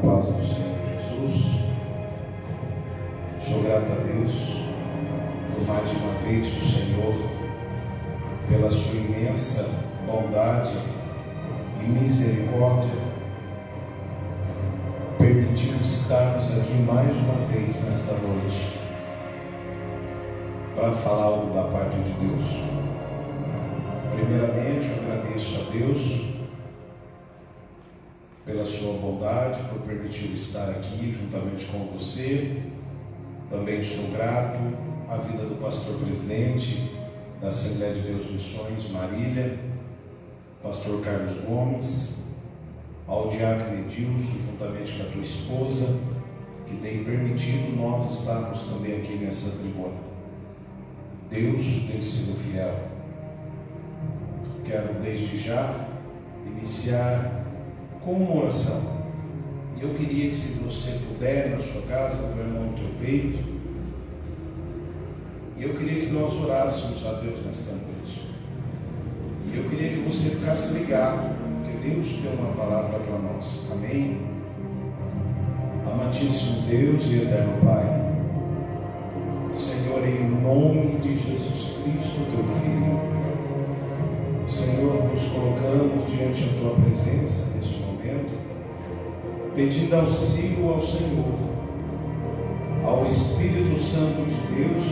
paz do Senhor Jesus. Sou grato a Deus por mais uma vez o Senhor, pela sua imensa bondade e misericórdia, permitiu estarmos aqui mais uma vez nesta noite para falar algo da parte de Deus. Primeiramente, eu agradeço a Deus pela sua bondade, por permitir estar aqui juntamente com você. Também sou grato à vida do pastor presidente da Assembleia de Deus Missões, Marília, pastor Carlos Gomes, ao diácono Edilson, juntamente com a tua esposa, que tem permitido nós estarmos também aqui nessa tribuna. Deus tem sido fiel. Quero desde já iniciar com uma oração. E eu queria que, se você puder, na sua casa, põe a mão no teu peito, e eu queria que nós orássemos a Deus nesta noite. E eu queria que você ficasse ligado, porque Deus tem uma palavra para nós. Amém? Amantíssimo Deus e eterno Pai, Senhor, em nome de Jesus Cristo, teu Filho, Senhor, nos colocamos diante da tua presença neste momento, pedindo auxílio ao Senhor, ao Espírito Santo de Deus,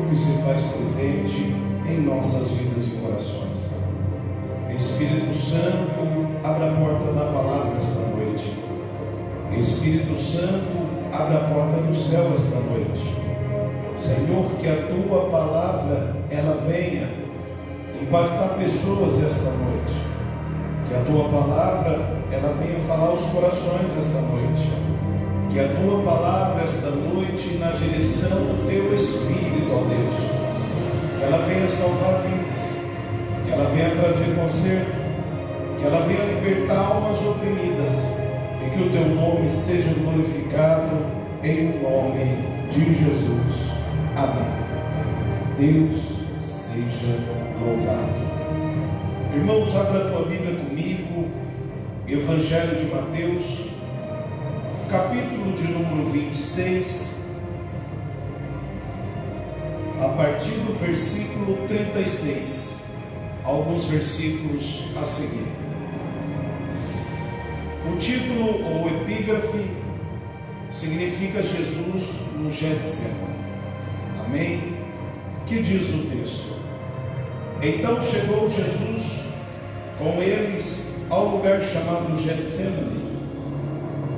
que se faz presente em nossas vidas e corações. Espírito Santo, abra a porta da palavra esta noite. Espírito Santo, abra a porta do céu esta noite. Senhor, que a tua palavra, ela venha impactar pessoas esta noite. Que a tua palavra, ela venha falar aos corações esta noite. Que a tua palavra esta noite, na direção do teu Espírito, ó Deus, que ela venha salvar vidas, que ela venha trazer conserto, que ela venha libertar almas oprimidas, e que o teu nome seja glorificado em nome de Jesus. Amém. Deus seja louvado. Irmãos, abra a tua Bíblia comigo, Evangelho de Mateus, capítulo de número 26, a partir do versículo 36, alguns versículos a seguir. O título ou epígrafe significa Jesus no Getsemane. Amém? Que diz o texto: Então chegou Jesus com eles ao lugar chamado Getsemane,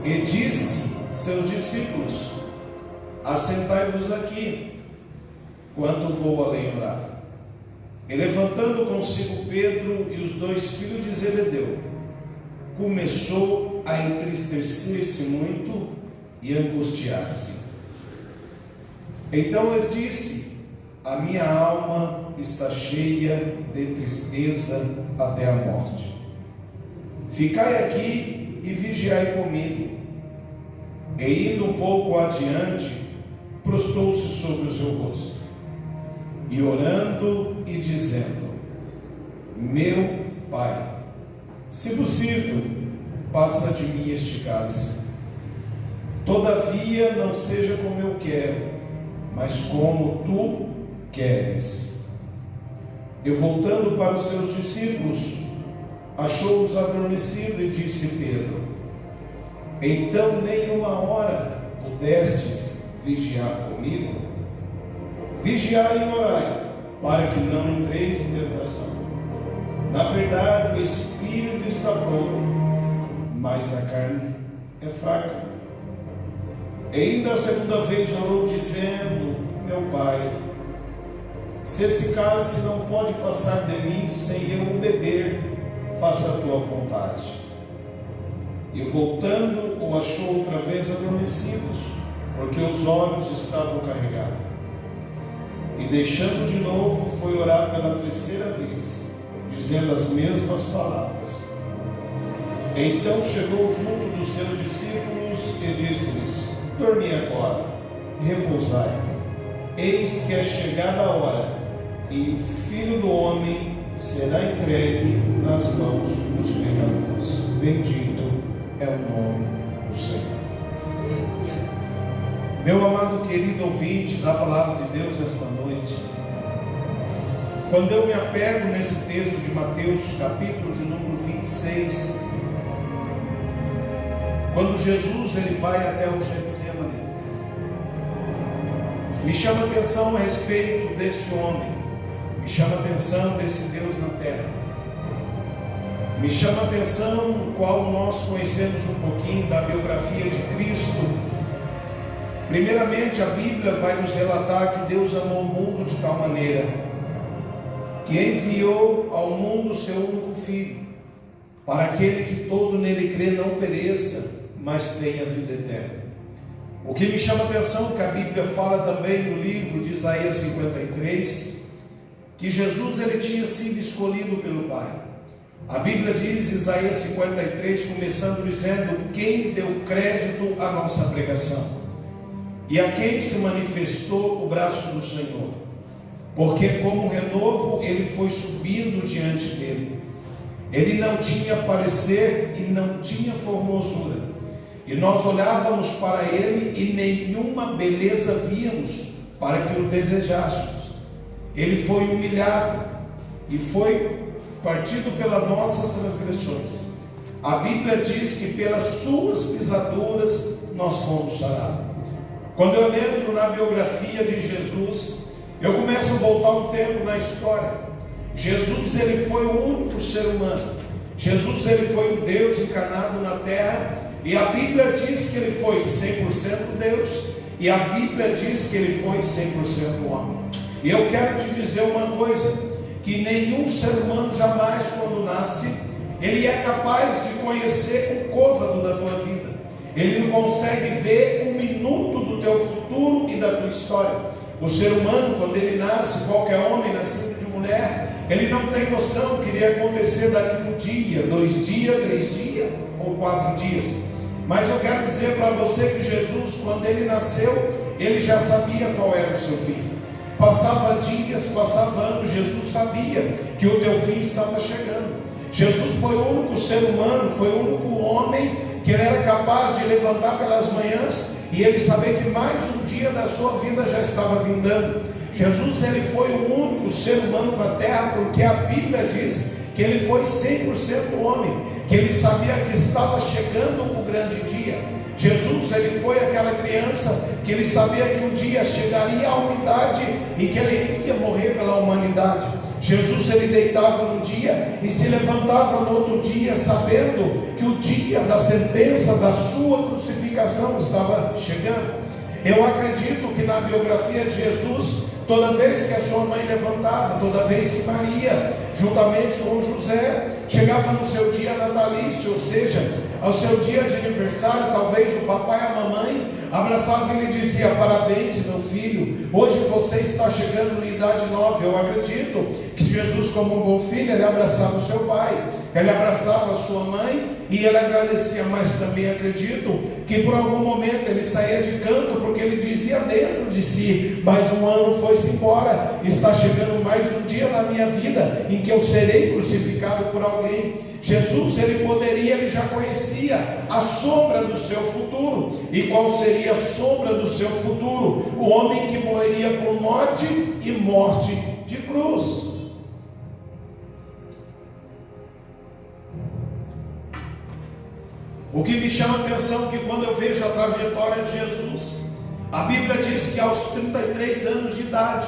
e disse seus discípulos: Assentai-vos aqui, quanto vou além orar. E levantando consigo Pedro e os dois filhos de Zebedeu, começou a entristecer-se muito e angustiar-se. Então lhes disse: A minha alma está cheia de tristeza até a morte. Ficai aqui e vigiai comigo. E indo um pouco adiante, prostrou-se sobre o seu rosto, e orando e dizendo: Meu Pai, se possível, passa de mim este cálice. Todavia não seja como eu quero, mas como tu queres. E voltando para os seus discípulos, achou-os adormecidos e disse Pedro: Então nenhuma hora pudestes vigiar comigo? Vigiai e orai, para que não entreis em tentação. Na verdade, o espírito está pronto, mas a carne é fraca. E ainda a segunda vez orou, dizendo: Meu Pai, se esse cálice não pode passar de mim sem eu o beber, faça a tua vontade. E voltando, o achou outra vez adormecidos, porque os olhos estavam carregados. E deixando de novo, foi orar pela terceira vez, dizendo as mesmas palavras. Então chegou junto dos seus discípulos e disse-lhes: Dormi agora e repousai. Eis que é chegada a hora, e o Filho do Homem será entregue nas mãos dos pecadores. Bendito é o nome do Senhor. Meu amado querido ouvinte da palavra de Deus esta noite, quando eu me apego nesse texto de Mateus, capítulo de número 26, quando Jesus ele vai até o Getsemane, me chama a atenção a respeito deste homem, me chama a atenção desse Deus na terra, me chama a atenção o qual nós conhecemos um pouquinho da biografia de Cristo. Primeiramente, a Bíblia vai nos relatar que Deus amou o mundo de tal maneira que enviou ao mundo o seu único Filho, para aquele que todo nele crê não pereça, mas tenha vida eterna. O que me chama a atenção é que a Bíblia fala também no livro de Isaías 53, que Jesus ele tinha sido escolhido pelo Pai. A Bíblia diz, Isaías 53, começando dizendo: quem deu crédito à nossa pregação, e a quem se manifestou o braço do Senhor, porque como renovo ele foi subindo diante dele. Ele não tinha parecer e não tinha formosura, e nós olhávamos para ele e nenhuma beleza víamos para que o desejássemos. Ele foi humilhado e foi partido pelas nossas transgressões. A Bíblia diz que pelas suas pisaduras nós fomos sarados. Quando eu entro na biografia de Jesus, eu começo a voltar um tempo na história. Jesus ele foi o único ser humano. Jesus ele foi o Deus encarnado na terra, e a Bíblia diz que ele foi 100% Deus, e a Bíblia diz que ele foi 100% homem. E eu quero te dizer uma coisa, que nenhum ser humano jamais, quando nasce, ele é capaz de conhecer o côvado da tua vida. Ele não consegue ver um minuto do teu futuro e da tua história. O ser humano, quando ele nasce, qualquer homem nascido de mulher, ele não tem noção do que iria acontecer daqui 1 dia, 2 dias, 3 dias ou 4 dias. Mas eu quero dizer para você que Jesus, quando ele nasceu, ele já sabia qual era o seu fim. Passava dias, passava anos, Jesus sabia que o teu fim estava chegando. Jesus foi o único ser humano, foi o único homem que ele era capaz de levantar pelas manhãs e ele saber que mais um dia da sua vida já estava vindando. Jesus ele foi o único ser humano na terra, porque a Bíblia diz que ele foi 100% homem, que ele sabia que estava chegando o grande dia. Jesus ele foi aquela criança que ele sabia que um dia chegaria a humanidade e que ele iria morrer pela humanidade. Jesus ele deitava num dia e se levantava no outro dia, sabendo que o dia da sentença da sua crucificação estava chegando. Eu acredito que na biografia de Jesus, toda vez que a sua mãe levantava, toda vez que Maria, juntamente com José, chegava no seu dia natalício, ou seja, ao seu dia de aniversário, talvez o papai e a mamãe abraçavam e lhe dizia: parabéns meu filho, hoje você está chegando na idade nova. Eu acredito que Jesus, como um bom filho, ele abraçava o seu pai, ele abraçava a sua mãe e ele agradecia. Mas também acredito que por algum momento ele saía de canto, porque ele dizia dentro de si: mais um ano foi-se embora, está chegando mais um dia na minha vida em que eu serei crucificado por alguém. Jesus ele já conhecia a sombra do seu futuro. E qual seria a sombra do seu futuro? O homem que morreria por morte e morte de cruz. O que me chama a atenção é que quando eu vejo a trajetória de Jesus, a Bíblia diz que aos 33 anos de idade,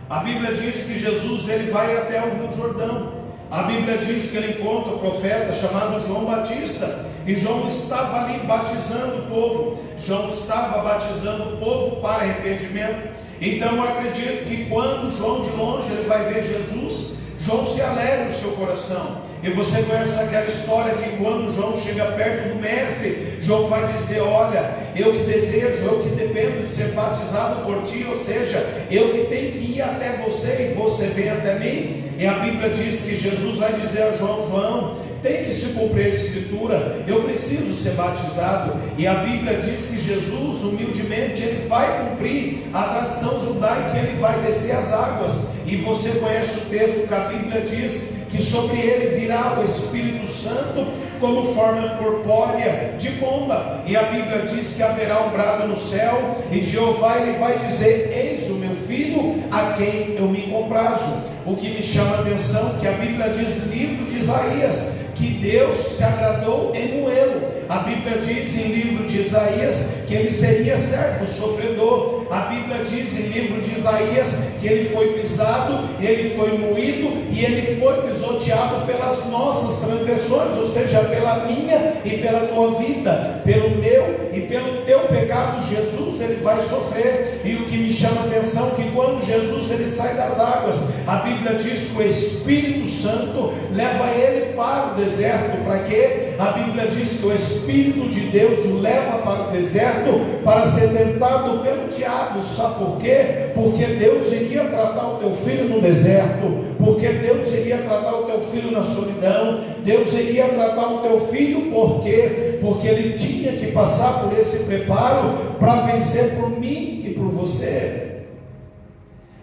a Bíblia diz que Jesus ele vai até o Rio Jordão. A Bíblia diz que ele encontra o profeta chamado João Batista, e João estava ali batizando o povo. João estava batizando o povo para arrependimento. Então eu acredito que quando João de longe ele vai ver Jesus, João se alegra no seu coração. E você conhece aquela história que quando João chega perto do mestre, João vai dizer: olha, eu que desejo, eu que dependo de ser batizado por ti, ou seja, eu que tenho que ir até você e você vem até mim. E a Bíblia diz que Jesus vai dizer a João: João, tem que se cumprir a escritura, eu preciso ser batizado. E a Bíblia diz que Jesus humildemente ele vai cumprir a tradição judaica, ele vai descer as águas. E você conhece o texto que a Bíblia diz que que sobre ele virá o Espírito Santo como forma corpórea de pomba, e a Bíblia diz que haverá um brado no céu, e Jeová ele vai dizer: eis o meu filho, a quem eu me comprazo. O que me chama a atenção é que a Bíblia diz no livro de Isaías que Deus se agradou em moê-lo. A Bíblia diz em livro de Isaías que ele seria servo, sofredor. A Bíblia diz em livro de Isaías que ele foi pisado, ele foi moído e ele foi pisoteado pelas nossas transgressões, ou seja, pela minha e pela tua vida, pelo meu e pelo teu pecado. Jesus ele vai sofrer. E o que me chama a atenção é que quando Jesus ele sai das águas, a Bíblia diz que o Espírito Santo leva ele para o deserto. Para quê? A Bíblia diz que o Espírito de Deus o leva para o deserto para ser tentado pelo diabo. Sabe por quê? Porque Deus iria tratar o teu filho no deserto, porque Deus iria tratar o teu filho na solidão, Deus iria tratar o teu filho, por quê? Porque ele tinha que passar por esse preparo para vencer por mim e por você.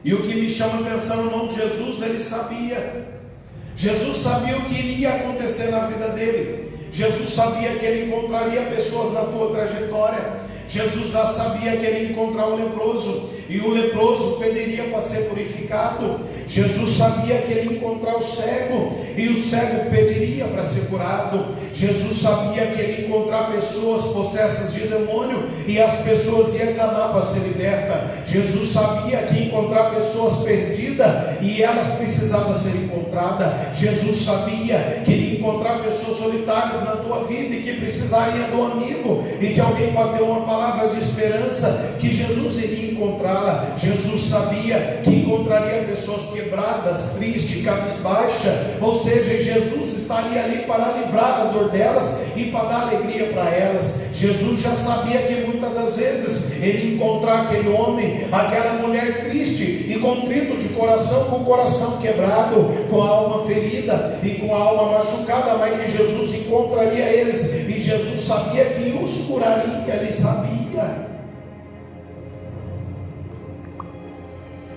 E o que me chama a atenção, irmão, Jesus ele sabia. Jesus sabia o que iria acontecer na vida dele. Jesus sabia que ele encontraria pessoas na tua trajetória. Jesus já sabia que ele ia encontrar o leproso, e o leproso pediria para ser purificado. Jesus sabia que ele ia encontrar o cego, e o cego pediria para ser curado. Jesus sabia que ele ia encontrar pessoas possessas de demônio, e as pessoas iam clamar para ser libertas. Jesus sabia que ia encontrar pessoas perdidas, e elas precisavam ser encontradas. Jesus sabia que ia encontrar pessoas solitárias na tua vida, e que precisariam de um amigo, e de alguém para ter uma palavra de esperança, que Jesus iria encontrá-la. Jesus sabia que encontraria pessoas quebradas, tristes, cabisbaixas, ou seja, Jesus estaria ali para livrar a dor delas e para dar alegria para elas. Jesus já sabia que muitas das vezes ele ia encontrar aquele homem, aquela mulher triste e contrito de coração, com o coração quebrado, com a alma ferida e com a alma machucada, mas que Jesus encontraria eles, e Jesus sabia que os curaria. Ele sabia.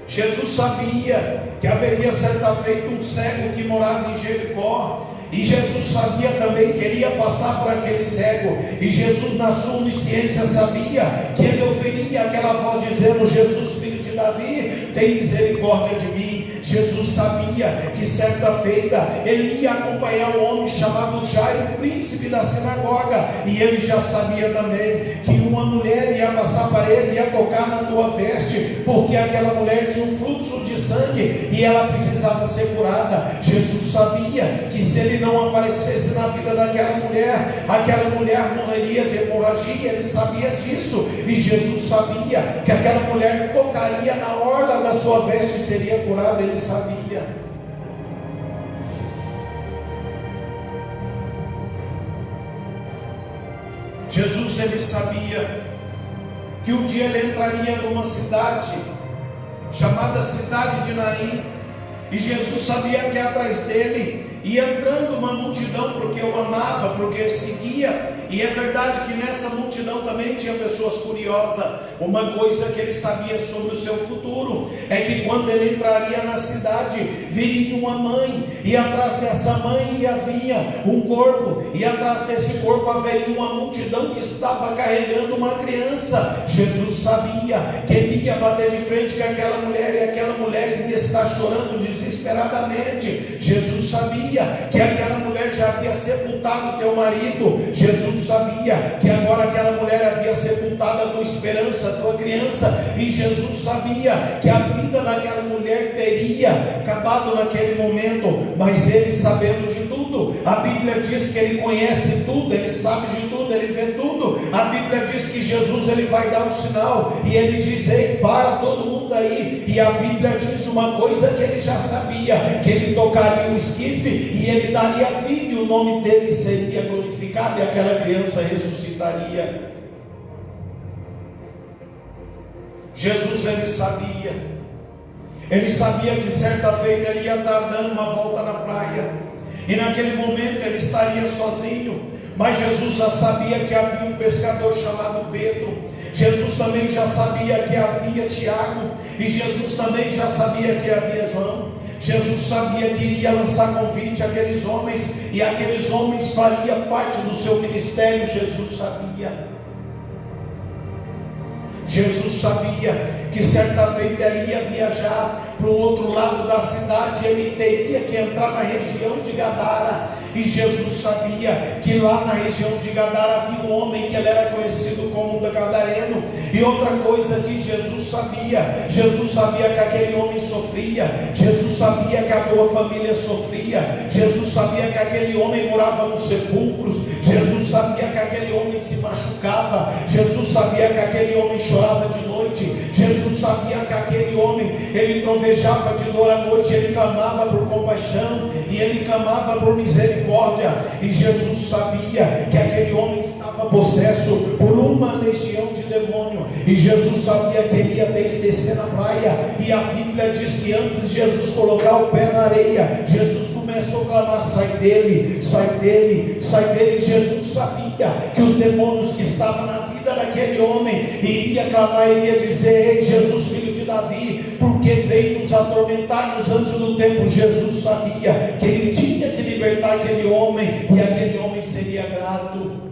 Jesus sabia que haveria certa feita um cego que morava em Jericó, e Jesus sabia também que ele ia passar por aquele cego, e Jesus na sua onisciência sabia que ele ouviria aquela voz dizendo: Jesus, filho de Davi, tem misericórdia de mim. Jesus sabia que certa feita ele ia acompanhar um homem chamado Jairo, príncipe da sinagoga, e ele já sabia também que uma mulher ia passar para ele, ia tocar na tua veste, porque aquela mulher tinha um fluxo de sangue e ela precisava ser curada. Jesus sabia que se ele não aparecesse na vida daquela mulher, aquela mulher morreria de hemorragia. Ele sabia disso, e Jesus sabia que aquela mulher tocaria na orla da sua veste e seria curada. Ele sabia. Jesus ele sabia que um dia ele entraria numa cidade chamada cidade de Naim, e Jesus sabia que atrás dele ia entrando uma multidão, porque o amava, porque seguia. E é verdade que nessa multidão também tinha pessoas curiosas. Uma coisa que ele sabia sobre o seu futuro é que quando ele entraria na cidade, viria uma mãe, e atrás dessa mãe havia um corpo, e atrás desse corpo haveria uma multidão que estava carregando uma criança. Jesus sabia que ele ia bater de frente com aquela mulher, e aquela mulher ia estar chorando desesperadamente. Jesus sabia que aquela mulher já havia sepultado teu marido. Jesus sabia que agora aquela mulher havia sepultado a tua esperança, a tua criança, e Jesus sabia que a vida daquela mulher teria acabado naquele momento. Mas ele, sabendo de tudo, a Bíblia diz que ele conhece tudo, ele sabe de tudo, ele vê tudo. A Bíblia diz que Jesus ele vai dar um sinal, e ele diz: ei, para todo mundo aí. E a Bíblia diz uma coisa que ele já sabia, que ele tocaria o esquife e ele daria vida, e o nome dele seria glorificado, e aquela criança ressuscitaria. Jesus ele sabia que certa feita ele ia estar dando uma volta na praia, e naquele momento ele estaria sozinho, Mas Jesus já sabia que havia um pescador chamado Pedro. Jesus também já sabia que havia Tiago. E Jesus também já sabia que havia João. Jesus sabia que iria lançar convite àqueles homens, e aqueles homens fariam parte do seu ministério. Jesus sabia. Jesus sabia que certa feita ele ia viajar para o outro lado da cidade, ele teria que entrar na região de Gadara. E Jesus sabia que lá na região de Gadara havia um homem que ele era conhecido como Gadareno. E outra coisa que Jesus sabia que aquele homem sofria. Jesus sabia que a tua família sofria. Jesus sabia que aquele homem morava nos sepulcros. Jesus sabia que aquele homem se machucava. Jesus sabia que aquele homem chorava de noite. Jesus sabia que aquele homem, ele trovejava de dor à noite, ele clamava por compaixão e ele clamava por misericórdia. E Jesus sabia que aquele homem estava possesso por uma legião de demônio, e Jesus sabia que ele ia ter que descer na praia. E a Bíblia diz que antes de Jesus colocar o pé na areia, Jesus começou a clamar: sai dele, sai dele, sai dele. Jesus sabia que os demônios que estavam na vida daquele homem iria clamar, iria dizer: ei, Jesus, filho de Davi, porque veio nos atormentar-nos antes do tempo. Jesus sabia que ele tinha que libertar aquele homem, e aquele homem seria grato.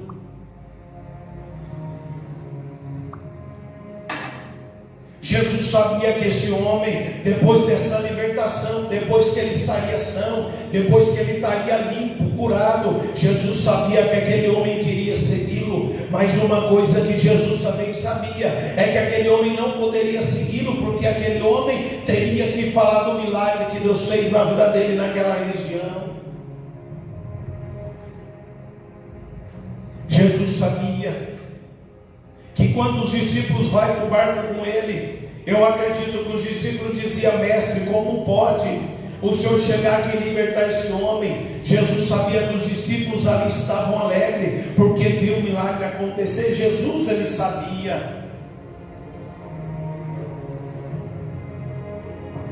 Jesus sabia que esse homem, depois dessa libertação, depois que ele estaria são, depois que ele estaria limpo, curado, Jesus sabia que aquele homem queria segui-lo. Mas uma coisa que Jesus também sabia é que aquele homem não poderia segui-lo, porque aquele homem teria que falar do milagre que Deus fez na vida dele naquela região. Jesus sabia que quando os discípulos vão para o barco com ele, eu acredito que os discípulos diziam: mestre, como pode o Senhor chegar aqui e libertar esse homem? Jesus sabia que os discípulos ali estavam alegres, porque viu o milagre acontecer. Jesus, ele sabia.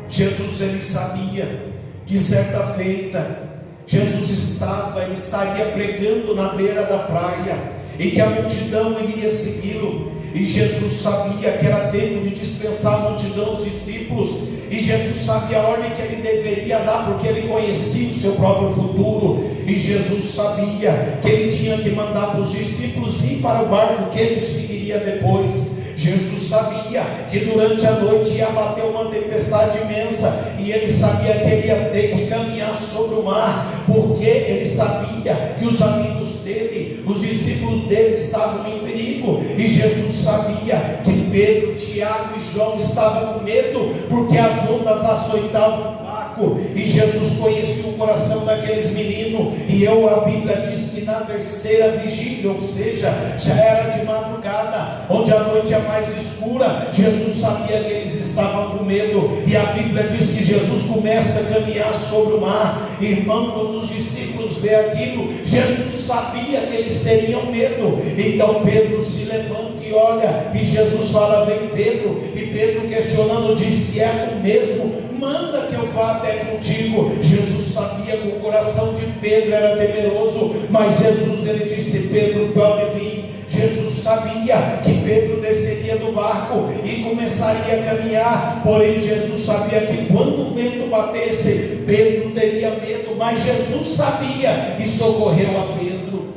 Jesus, ele sabia que certa feita Jesus estaria pregando na beira da praia, e que a multidão iria segui-lo. E Jesus sabia que era tempo de dispensar a multidão, os discípulos. E Jesus sabia a ordem que ele deveria dar, porque ele conhecia o seu próprio futuro. E Jesus sabia que ele tinha que mandar para os discípulos ir para o barco que ele seguiria depois. Jesus sabia que durante a noite ia bater uma tempestade imensa, e ele sabia que ele ia ter que caminhar sobre o mar, porque ele sabia que os amigos dele, os discípulos dele, estavam em perigo. E Jesus sabia que Pedro, Tiago e João estavam com medo, porque as ondas açoitavam o barco. E Jesus conhecia o coração daqueles meninos, e a Bíblia diz que na terceira vigília, ou seja, já era de madrugada, onde a noite é mais escura, Jesus sabia que eles estavam com medo. E a Bíblia diz que Jesus começa a caminhar sobre o mar. Irmão, quando os discípulos vê aquilo, Jesus sabia que eles teriam medo. Então Pedro se levanta e olha, e Jesus fala: vem Pedro. E Pedro, questionando, disse: é tu mesmo? Manda que eu vá até contigo. Jesus sabia que o coração de Pedro era temeroso, mas Jesus, ele disse: Pedro, pode vir. Jesus sabia que Pedro desceria do barco e começaria a caminhar, porém Jesus sabia que quando o vento batesse, Pedro teria medo, mas Jesus sabia e socorreu a Pedro.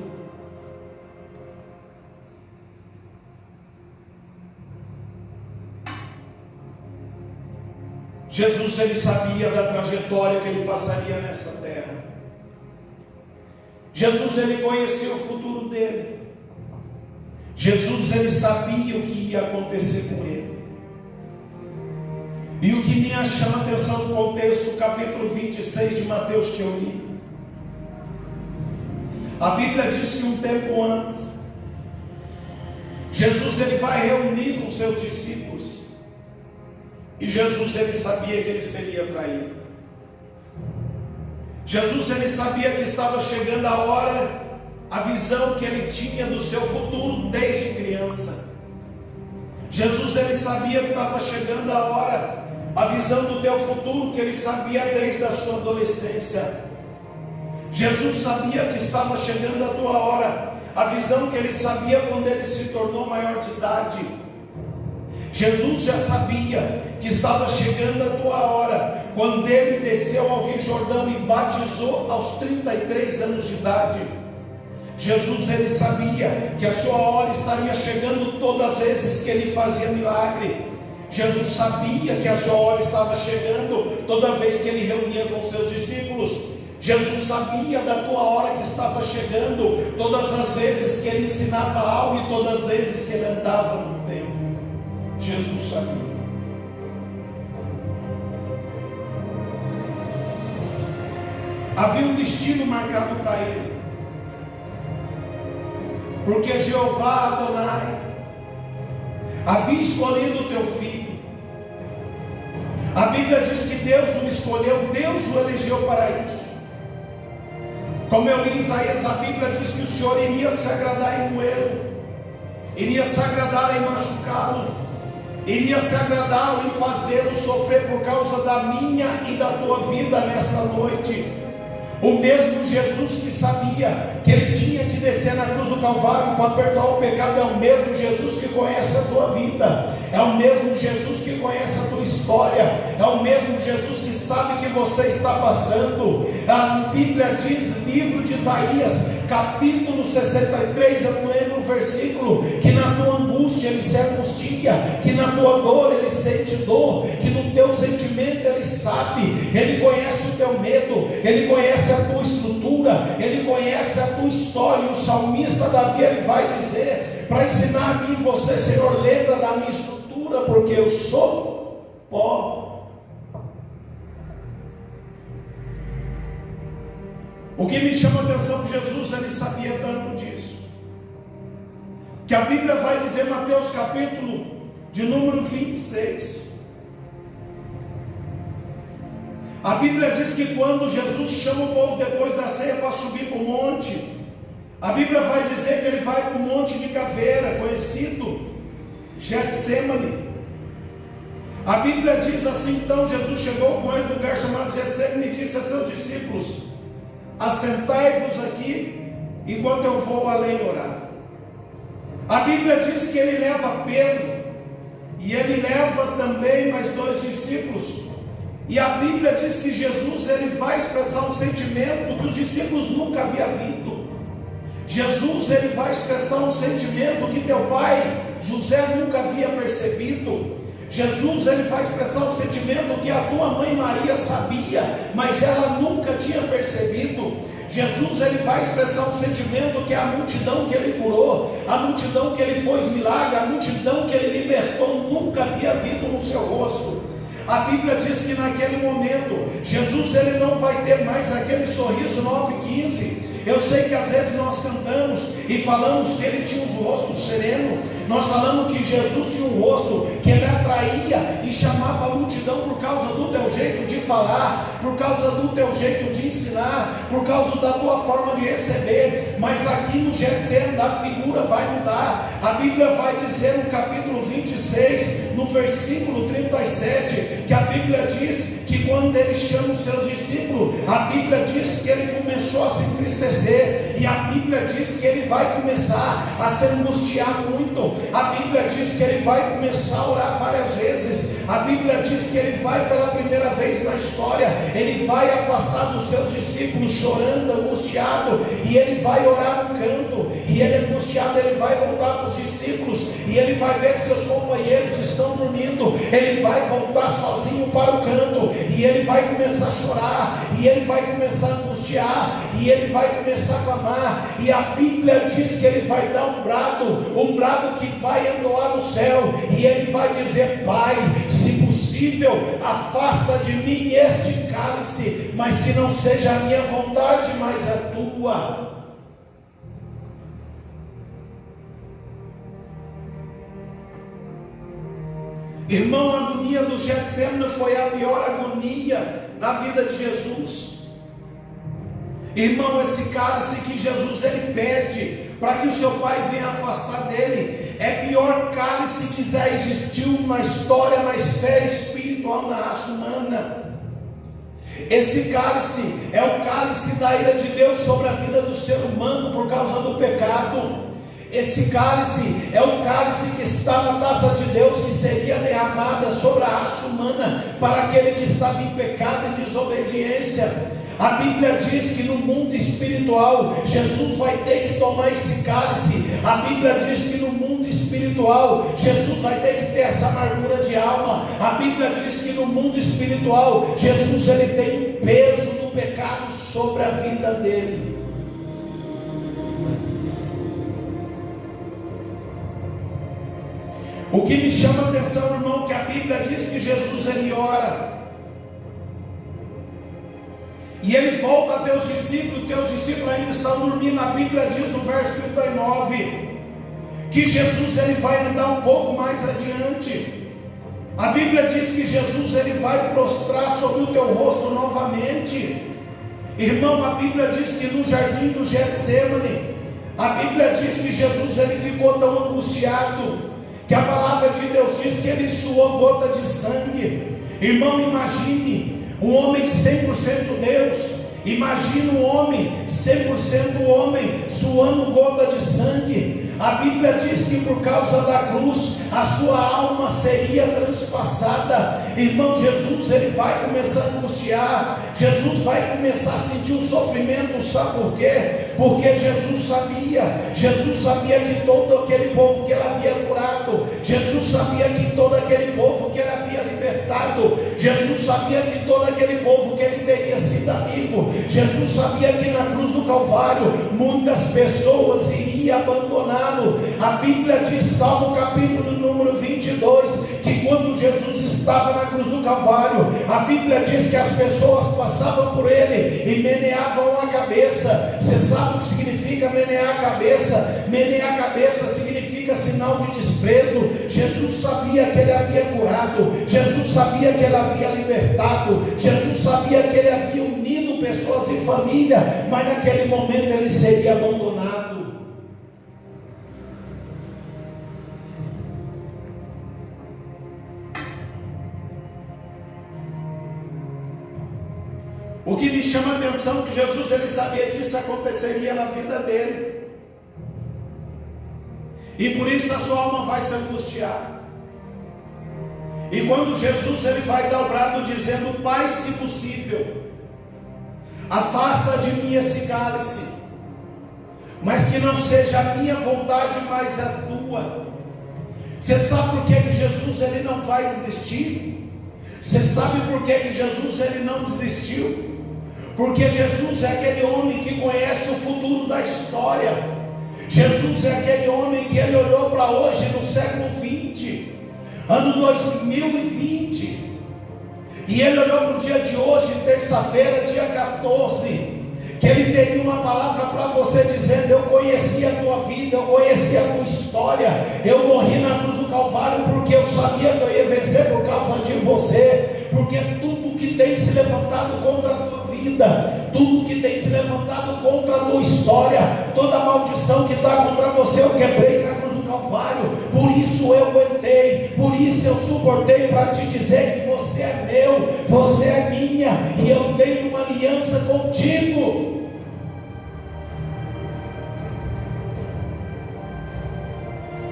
Jesus, ele sabia da trajetória que ele passaria nessa terra. Jesus, ele conhecia o futuro dele. Jesus, ele sabia o que ia acontecer com ele. E o que me chama a atenção no contexto do capítulo 26 de Mateus que eu li, a Bíblia diz que um tempo antes, Jesus, ele vai reunir com seus discípulos, e Jesus, ele sabia que ele seria traído. Jesus, ele sabia que estava chegando a hora, a visão que ele tinha do seu futuro desde criança. Jesus, ele sabia que estava chegando a hora, a visão do teu futuro que ele sabia desde a sua adolescência. Jesus sabia que estava chegando a tua hora. A visão que ele sabia quando ele se tornou maior de idade. Jesus já sabia que estava chegando a tua hora quando ele desceu ao Rio Jordão e batizou aos 33 anos de idade. Jesus, ele sabia que a sua hora estaria chegando todas as vezes que ele fazia milagre. Jesus sabia que a sua hora estava chegando toda vez que ele reunia com seus discípulos. Jesus sabia da tua hora que estava chegando todas as vezes que ele ensinava algo e todas as vezes que ele andava no templo. Jesus sabia. Havia um destino marcado para ele, porque Jeová Adonai havia escolhido o teu filho. A Bíblia diz que Deus o escolheu, Deus o elegeu para isso. Como eu li em Isaías, a Bíblia diz que o Senhor iria se agradar em moê-lo, iria se agradar em machucá-lo, iria se agradar em fazê-lo sofrer por causa da minha e da tua vida nesta noite. O mesmo Jesus que sabia que ele tinha que descer na cruz do Calvário para perdoar o pecado, é o mesmo Jesus que conhece a tua vida, é o mesmo Jesus que conhece a tua história, é o mesmo Jesus que sabe que você está passando. A Bíblia diz, livro de Isaías, capítulo 63, eu não lembro o versículo, que na tua angústia ele se angustia, que na tua dor ele sente dor, que no teu sentimento ele sabe, ele conhece o teu medo, ele conhece a tua estrutura, ele conhece a tua história. O salmista Davi, ele vai dizer, para ensinar a mim e você: Senhor, lembra da minha estrutura, porque eu sou pó. O que me chama a atenção, Jesus, ele sabia tanto disso, que a Bíblia vai dizer, Mateus capítulo de número 26, a Bíblia diz que quando Jesus chama o povo depois da ceia para subir para o monte, a Bíblia vai dizer que ele vai para o monte de Caveira, conhecido Getsemane. A Bíblia diz assim: então Jesus chegou com eles no lugar chamado Getsemane e disse a seus discípulos: assentai-vos aqui, enquanto eu vou além orar. A Bíblia diz que ele leva Pedro, e ele leva também mais 2 discípulos, e a Bíblia diz que Jesus, ele vai expressar um sentimento que os discípulos nunca haviam visto. Jesus, ele vai expressar um sentimento que teu pai José nunca havia percebido. Jesus, ele vai expressar um sentimento que a tua mãe Maria sabia, mas ela nunca tinha percebido. Jesus, ele vai expressar um sentimento que a multidão que ele curou, a multidão que ele fez milagre, a multidão que ele libertou, nunca havia visto no seu rosto. A Bíblia diz que naquele momento, Jesus, ele não vai ter mais aquele sorriso 9,15. Eu sei que às vezes nós cantamos e falamos que ele tinha um rosto sereno, nós falamos que Jesus tinha um rosto que ele atraía e chamava a multidão por causa do teu jeito de falar, por causa do teu jeito de ensinar, por causa da tua forma de receber. Mas aqui no Getsemane a figura vai mudar. A Bíblia vai dizer no capítulo 26, no versículo 37, que a Bíblia diz que quando ele chama os seus discípulos, a Bíblia diz que ele começou a se entristecer, e a Bíblia diz que ele vai começar a se angustiar muito. A Bíblia diz que ele vai começar a orar várias vezes. A Bíblia diz que ele vai pela primeira vez na história, ele vai afastar dos seus discípulos chorando, angustiado, e ele vai orar no canto, e ele angustiado, ele vai voltar para os discípulos, e ele vai ver que seus companheiros estão dormindo, ele vai voltar sozinho para o canto, e ele vai começar a chorar, e ele vai começar a angustiar, e ele vai começar a clamar, e a Bíblia diz que ele vai dar um brado que vai entoar no céu, e ele vai dizer: Pai, se possível, afasta de mim este cálice, mas que não seja a minha vontade, mas a tua. Irmão, a agonia do Getsemane foi a pior agonia na vida de Jesus. Irmão, esse cálice que Jesus ele pede para que o seu pai venha afastar dele, é pior cálice que já existiu na história, na esfera espiritual, na raça humana. Esse cálice é o cálice da ira de Deus sobre a vida do ser humano por causa do pecado. Esse cálice é o cálice que está na taça de Deus, que seria derramada sobre a raça humana para aquele que estava em pecado e desobediência. A Bíblia diz que no mundo espiritual Jesus vai ter que tomar esse cálice. A Bíblia diz que no mundo espiritual Jesus vai ter que ter essa amargura de alma. A Bíblia diz que no mundo espiritual Jesus ele tem o peso do pecado sobre a vida dele. O que me chama a atenção, irmão, que a Bíblia diz que Jesus ele ora. E ele volta até os discípulos, porque os discípulos ainda estão dormindo. A Bíblia diz no verso 39 que Jesus ele vai andar um pouco mais adiante. A Bíblia diz que Jesus ele vai prostrar sobre o teu rosto novamente. Irmão, a Bíblia diz que no jardim do Getsemane, a Bíblia diz que Jesus ele ficou tão angustiado, que a palavra de Deus diz que ele suou gota de sangue. Irmão, imagine um homem 100% Deus, imagina um homem 100% homem suando gota de sangue. A Bíblia diz que por causa da cruz a sua alma seria transpassada. Irmão, Jesus ele vai começar a angustiar, Jesus vai começar a sentir o sofrimento. Sabe por quê? Porque Jesus sabia que todo aquele povo que ele havia curado, Jesus sabia que todo aquele povo que ele havia libertado, Jesus sabia que todo aquele povo que ele teria sido amigo, Jesus sabia que na cruz do Calvário muitas pessoas iriam abandoná-lo. A Bíblia diz, Salmo capítulo número 22, que quando Jesus estava na cruz do Calvário, a Bíblia diz que as pessoas passavam por ele e meneavam a cabeça. Você sabe o que significa menear a cabeça? Menear a cabeça significa sinal de desprezo. Jesus sabia que ele havia curado, Jesus sabia que ele havia libertado, Jesus sabia que ele havia unido pessoas em família, mas naquele momento ele seria abandonado. O que me chama a atenção é que Jesus ele sabia que isso aconteceria na vida dele, e por isso a sua alma vai se angustiar. E quando Jesus ele vai dar o brado dizendo: Pai, se possível, afasta de mim esse cálice, mas que não seja a minha vontade, mas a tua. Você sabe por que Jesus ele não vai desistir? Você sabe por que Jesus ele não desistiu? Porque Jesus é aquele homem que conhece o futuro da história. Jesus é aquele homem que ele olhou para hoje no século 20, ano 2020, e ele olhou para o dia de hoje, terça-feira, dia 14, que ele teria uma palavra para você dizendo: eu conheci a tua vida, eu conheci a tua história, eu morri na cruz do Calvário porque eu sabia que eu ia vencer por causa de você, porque tudo que tem se levantado contra a tua vida, tudo que tem se levantado contra a tua história, toda maldição que está contra você, eu quebrei na cruz do Calvário. Por isso eu aguentei, por isso eu suportei, para te dizer que você é meu, você é minha, e eu tenho uma aliança contigo.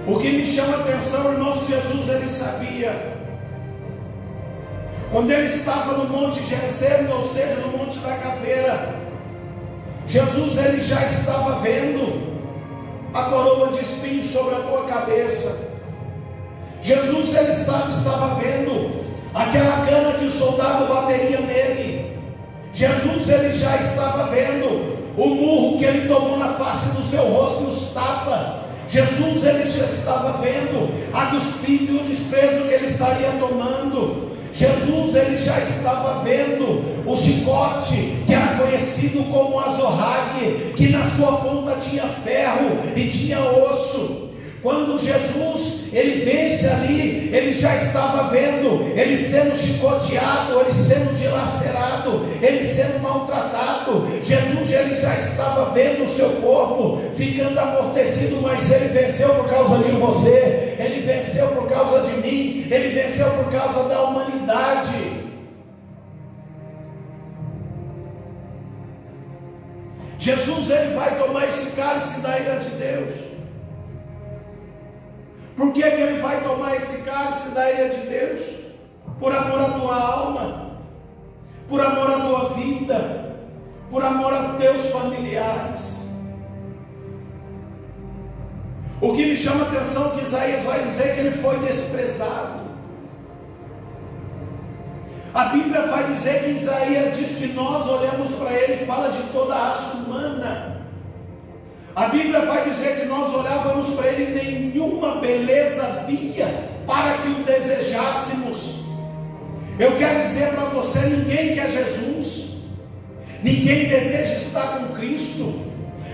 O que me chama a atenção, irmãos, que Jesus ele sabia. Quando ele estava no Monte Getsemane, ou seja, no Monte da Caveira, Jesus ele já estava vendo a coroa de espinhos sobre a tua cabeça. Jesus ele estava vendo aquela cana que o soldado bateria nele. Jesus ele já estava vendo o murro que ele tomou na face do seu rosto e os tapas. Jesus ele já estava vendo a cuspida e o desprezo que ele estaria tomando. Jesus ele já estava vendo o chicote que era conhecido como azorrague, que na sua ponta tinha ferro e tinha osso. Quando Jesus ele vence ali, ele já estava vendo ele sendo chicoteado, ele sendo dilacerado, ele sendo maltratado. Jesus ele já estava vendo o seu corpo ficando amortecido, mas ele venceu por causa de você, ele venceu por causa de mim, ele venceu por causa da humanidade. Jesus, ele vai tomar esse cálice da ira de Deus. Por que que ele vai tomar esse cálice da ira de Deus? Por amor à tua alma, por amor à tua vida, por amor a teus familiares. O que me chama a atenção é que Isaías vai dizer que ele foi desprezado. A Bíblia vai dizer que Isaías diz que nós olhamos para ele e fala de toda a raça humana. A Bíblia vai dizer que nós olhávamos para ele e nenhuma beleza via para que o desejássemos. Eu quero dizer para você, ninguém quer Jesus, ninguém deseja estar com Cristo,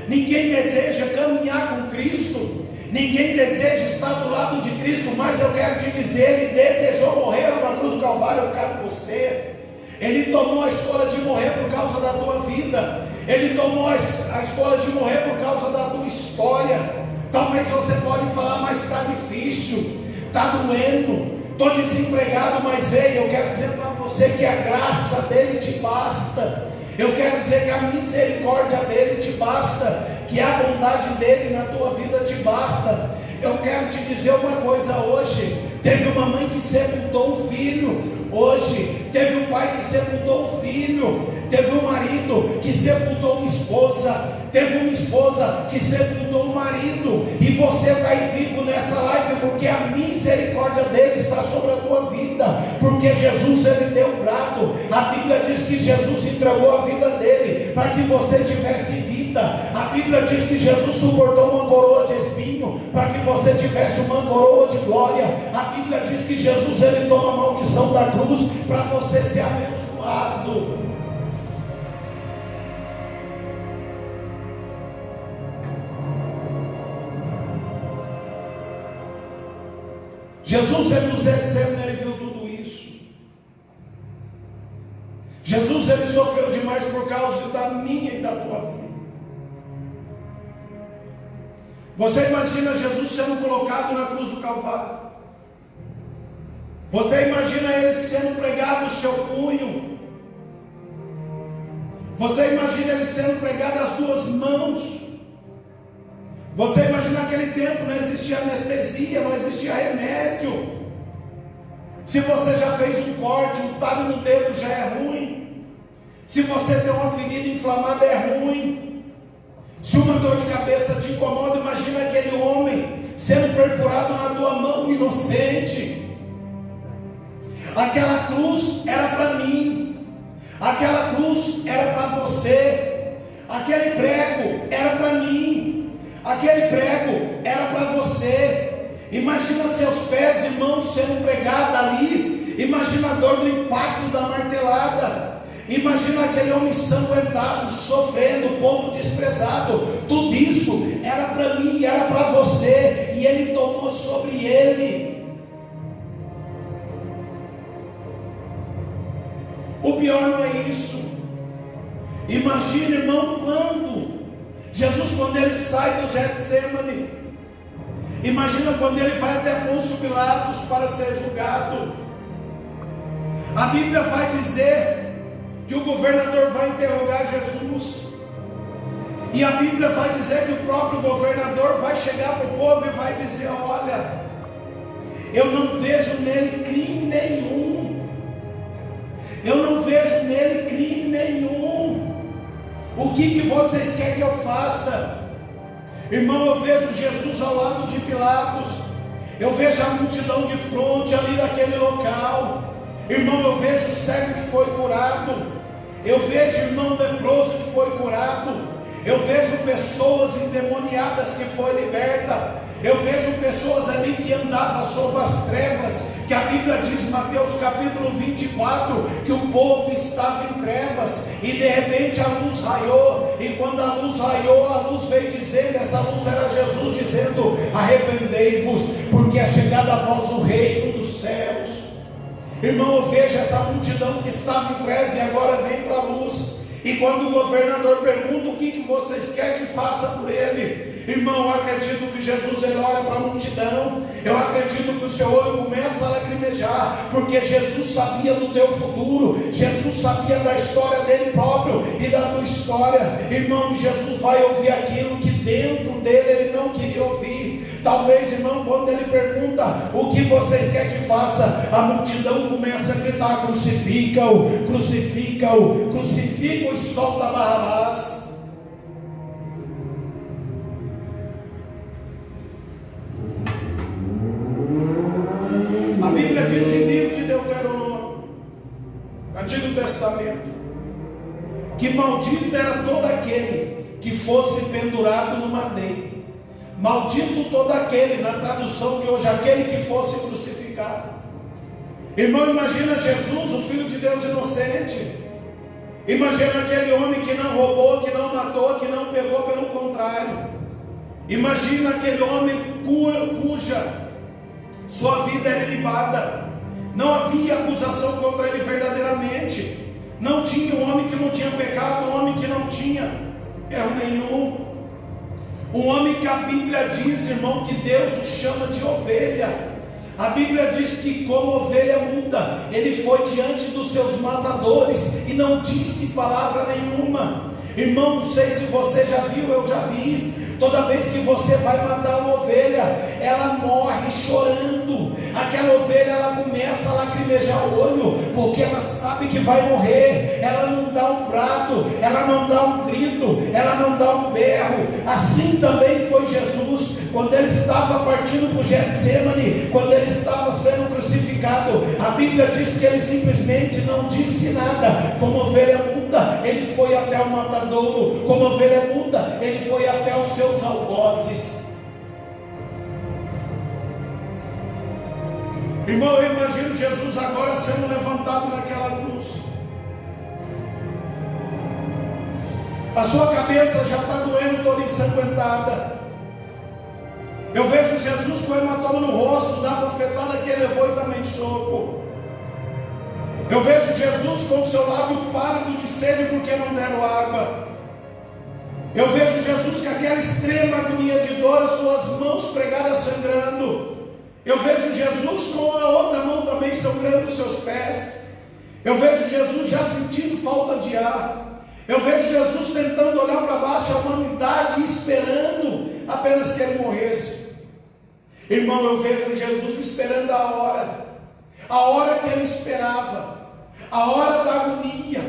ninguém deseja caminhar com Cristo, ninguém deseja estar do lado de Cristo, mas eu quero te dizer, ele desejou morrer na cruz do Calvário por causa de você. Ele tomou a escolha de morrer por causa da tua vida. Ele tomou a escolha de morrer por causa da tua história. Talvez você pode falar, mas está difícil, está doendo, estou desempregado, mas ei, eu quero dizer para você que a graça dele te basta. Eu quero dizer que a misericórdia dele te basta, que a bondade dele na tua vida te basta. Eu quero te dizer uma coisa hoje. Teve uma mãe que sepultou um filho. Hoje teve um pai que sepultou um filho. Teve um marido que sepultou uma esposa. Teve uma esposa que sepultou um marido. E você está aí vivo nessa live porque a misericórdia dele está sobre a tua vida. Porque Jesus, ele deu o brado. A Bíblia diz que Jesus entregou a vida dele para que você tivesse vida. A Bíblia diz que Jesus suportou uma coroa de espinho para que você tivesse uma coroa de glória. A Bíblia diz que Jesus, ele toma a maldição da cruz para você ser abençoado. Jesus, ele nos Getsemane, ele viu tudo isso. Jesus, ele sofreu demais por causa da minha e da tua vida. Você imagina Jesus sendo colocado na cruz do Calvário? Você imagina ele sendo pregado o seu punho? Você imagina ele sendo pregado as duas mãos? Você imagina naquele tempo não existia anestesia, não existia remédio. Se você já fez um corte, um talho no dedo já é ruim. Se você tem uma ferida inflamada é ruim. Se uma dor de cabeça te incomoda, imagina aquele homem sendo perfurado na tua mão inocente. Aquela cruz era para mim, aquela cruz era para você, aquele prego era para mim, aquele prego era para você. Imagina seus pés e mãos sendo pregados ali, imagina a dor do impacto da martelada. Imagina aquele homem sanguentado, sofrendo, o povo desprezado. Tudo isso era para mim, era para você, e ele tomou sobre ele. O pior não é isso. Imagina, irmão, quando Jesus, quando ele sai do Getsemane, imagina quando ele vai até Pôncio Pilatos para ser julgado. A Bíblia vai dizer que o governador vai interrogar Jesus, e a Bíblia vai dizer que o próprio governador vai chegar para o povo e vai dizer: olha, eu não vejo nele crime nenhum, eu não vejo nele crime nenhum, o que vocês querem que eu faça? Irmão, eu vejo Jesus ao lado de Pilatos, eu vejo a multidão de fronte ali daquele local. Irmão, eu vejo o cego que foi curado, eu vejo irmão leproso que foi curado, eu vejo pessoas endemoniadas que foi liberta, eu vejo pessoas ali que andavam sob as trevas, que a Bíblia diz, Mateus capítulo 24, que o povo estava em trevas, e de repente a luz raiou, e quando a luz raiou, a luz veio dizendo, essa luz era Jesus dizendo: arrependei-vos, porque é chegada a vós o reino dos céus. Irmão, eu vejo essa multidão que estava em treva e agora vem para a luz. E quando o governador pergunta o que vocês querem que faça por ele, Irmão, eu acredito que Jesus ele olha para a multidão. Eu acredito que o seu olho começa a lacrimejar, porque Jesus sabia do teu futuro. Jesus sabia da história dele próprio e da tua história. Irmão, Jesus vai ouvir aquilo que dentro dele ele não queria ouvir. Talvez, irmão, quando ele pergunta o que vocês querem que faça, a multidão começa a gritar: crucifica-o, crucifica-o, crucifica-o e solta Barrabás. A Bíblia diz em livro de Deuteronômio, Antigo Testamento, que maldito era todo aquele que fosse pendurado no madeiro. Maldito todo aquele, na tradução de hoje, aquele que fosse crucificado. Irmão, imagina Jesus, o Filho de Deus inocente. Imagina aquele homem que não roubou, que não matou, que não pegou, pelo contrário. Imagina aquele homem cuja sua vida era ilibada. Não havia acusação contra ele verdadeiramente. Não tinha um homem que não tinha pecado, um homem que não tinha erro nenhum. Um homem que a Bíblia diz, irmão, que Deus o chama de ovelha. A Bíblia diz que como ovelha muda, ele foi diante dos seus matadores e não disse palavra nenhuma. Irmão, não sei se você já viu, eu já vi. Toda vez que você vai matar uma ovelha, ela morre chorando. Aquela ovelha, ela começa a lacrimejar o olho, porque ela sabe que vai morrer. Ela não dá um brado, ela não dá um grito, ela não dá um berro. Assim também foi Jesus, quando ele estava partindo para o Getsemane, quando ele estava sendo crucificado. A Bíblia diz que ele simplesmente não disse nada. Como ovelha muda, ele foi até o matadouro. Como ovelha muda, ele foi até os seus algozes. Irmão, eu imagino Jesus agora sendo levantado naquela cruz. A sua cabeça já está doendo, toda ensanguentada. Eu vejo Jesus com o hematoma no rosto, da bofetada que ele levou e também de soco. Eu vejo Jesus com o seu lábio pálido de sede porque não deram água. Eu vejo Jesus com aquela extrema agonia de dor, as suas mãos pregadas sangrando. Eu vejo Jesus com a outra mão também sangrando os seus pés. Eu vejo Jesus já sentindo falta de ar. Eu vejo Jesus tentando olhar para baixo, a humanidade esperando apenas que ele morresse. Irmão, eu vejo Jesus esperando a hora que ele esperava, a hora da agonia,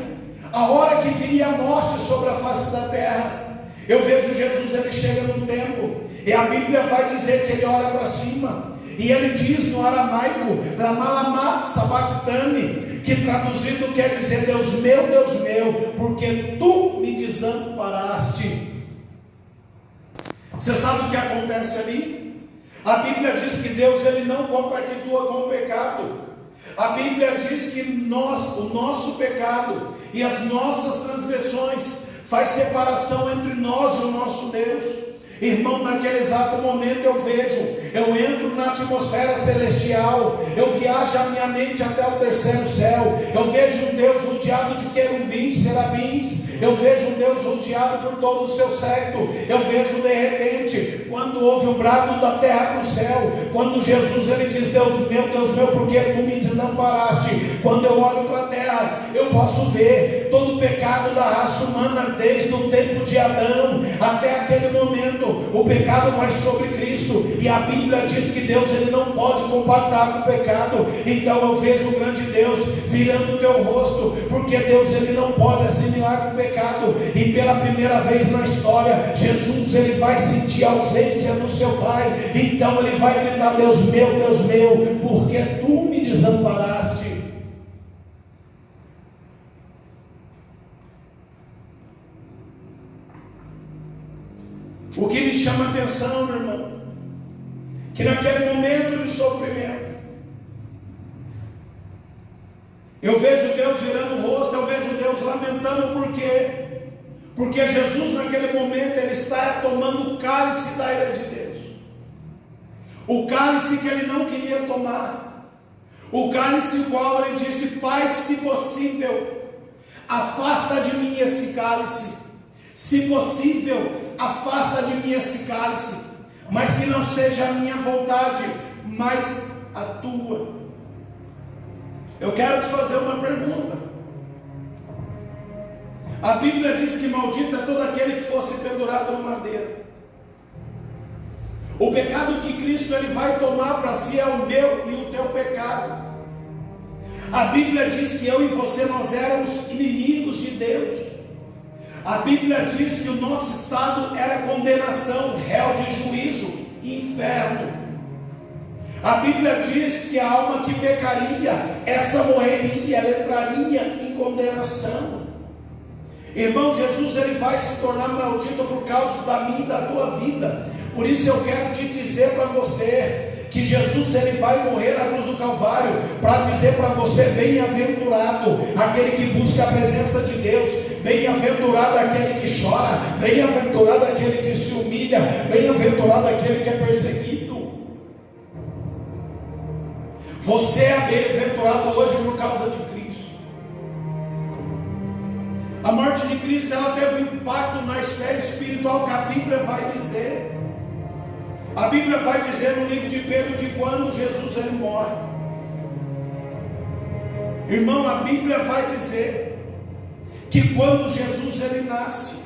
a hora que viria a morte sobre a face da terra. Eu vejo Jesus, ele chega num tempo, e a Bíblia vai dizer que ele olha para cima, e ele diz no aramaico, Lama sabachthani, que traduzido quer dizer: Deus meu, porque tu me desamparaste. Você sabe o que acontece ali? A Bíblia diz que Deus ele não compactua com o pecado. A Bíblia diz que o nosso pecado e as nossas transgressões faz separação entre nós e o nosso Deus. Irmão, naquele exato momento eu entro na atmosfera celestial, eu viajo a minha mente até o terceiro céu, eu vejo um Deus rodeado de querubins, serafins, eu vejo um Deus rodeado por todo o seu séquito. Eu vejo de repente, quando houve o brado da terra para o céu, quando Jesus ele diz: Deus meu, porque tu me desamparaste? Quando eu olho para a terra, eu posso ver todo o pecado da raça humana, desde o tempo de Adão até aquele momento. O pecado vai sobre Cristo, e a Bíblia diz que Deus ele não pode compactar com o pecado. Então eu vejo o grande Deus virando o teu rosto, porque Deus ele não pode assimilar com o pecado. E pela primeira vez na história, Jesus ele vai sentir a ausência do seu Pai. Então ele vai gritar: Deus meu, porque tu me desamparaste. O que me chama a atenção, meu irmão, que naquele momento de sofrimento, eu vejo Deus virando o rosto, eu vejo Deus lamentando. Por quê? Porque Jesus naquele momento ele está tomando o cálice da ira de Deus, o cálice que ele não queria tomar, o cálice o qual ele disse: Pai, se possível, afasta de mim esse cálice, se possível, afasta de mim esse cálice, mas que não seja a minha vontade, mas a tua. Eu quero te fazer uma pergunta. A Bíblia diz que maldito é todo aquele que fosse pendurado no madeiro. O pecado que Cristo ele vai tomar para si é o meu e o teu pecado. A Bíblia diz que eu e você, nós éramos inimigos de Deus. A Bíblia diz que o nosso estado era condenação, réu de juízo, inferno. A Bíblia diz que a alma que pecaria, essa morreria, ela entraria em condenação. Irmão, Jesus ele vai se tornar maldito por causa da minha e da tua vida. Por isso eu quero te dizer para você que Jesus ele vai morrer na cruz do Calvário para dizer para você: bem-aventurado aquele que busca a presença de Deus, bem-aventurado aquele que chora, bem-aventurado aquele que se humilha, bem-aventurado aquele que é perseguido. Você é bem-aventurado hoje por causa de Cristo. A morte de Cristo ela teve um impacto na esfera espiritual que a Bíblia vai dizer. A Bíblia vai dizer no livro de Pedro que quando Jesus ele morre, irmão, a Bíblia vai dizer que quando Jesus ele nasce,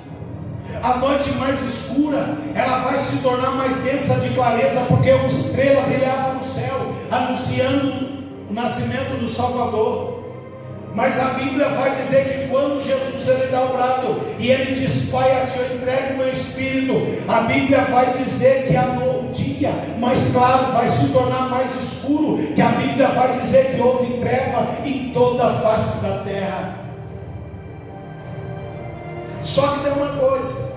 a noite mais escura ela vai se tornar mais densa de clareza, porque uma estrela brilhava no céu anunciando o nascimento do Salvador. Mas a Bíblia vai dizer que quando Jesus ele dá o brado e ele diz: Pai, a ti eu entrego o meu espírito, a Bíblia vai dizer que o dia mais claro vai se tornar mais escuro, que a Bíblia vai dizer que houve treva em toda a face da terra. Só que tem uma coisa,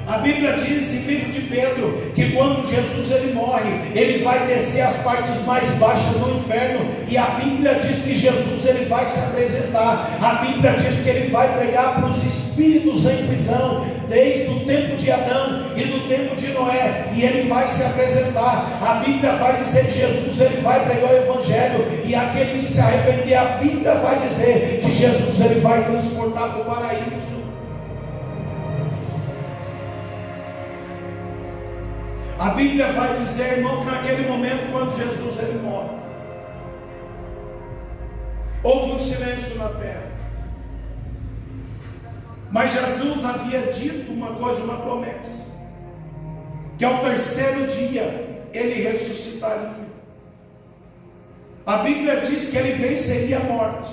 a Bíblia diz em livro de Pedro que quando Jesus ele morre, ele vai descer as partes mais baixas do inferno, e a Bíblia diz que Jesus ele vai se apresentar. A Bíblia diz que ele vai pregar para os espíritos em prisão desde o tempo de Adão e do tempo de Noé, e ele vai se apresentar. A Bíblia vai dizer que Jesus ele vai pregar o Evangelho, e aquele que se arrepender, a Bíblia vai dizer que Jesus ele vai transportar para o paraíso. A Bíblia vai dizer, irmão, que naquele momento, quando Jesus ele morre, houve um silêncio na terra. Mas Jesus havia dito uma coisa, uma promessa, que ao terceiro dia ele ressuscitaria. A Bíblia diz que ele venceria a morte,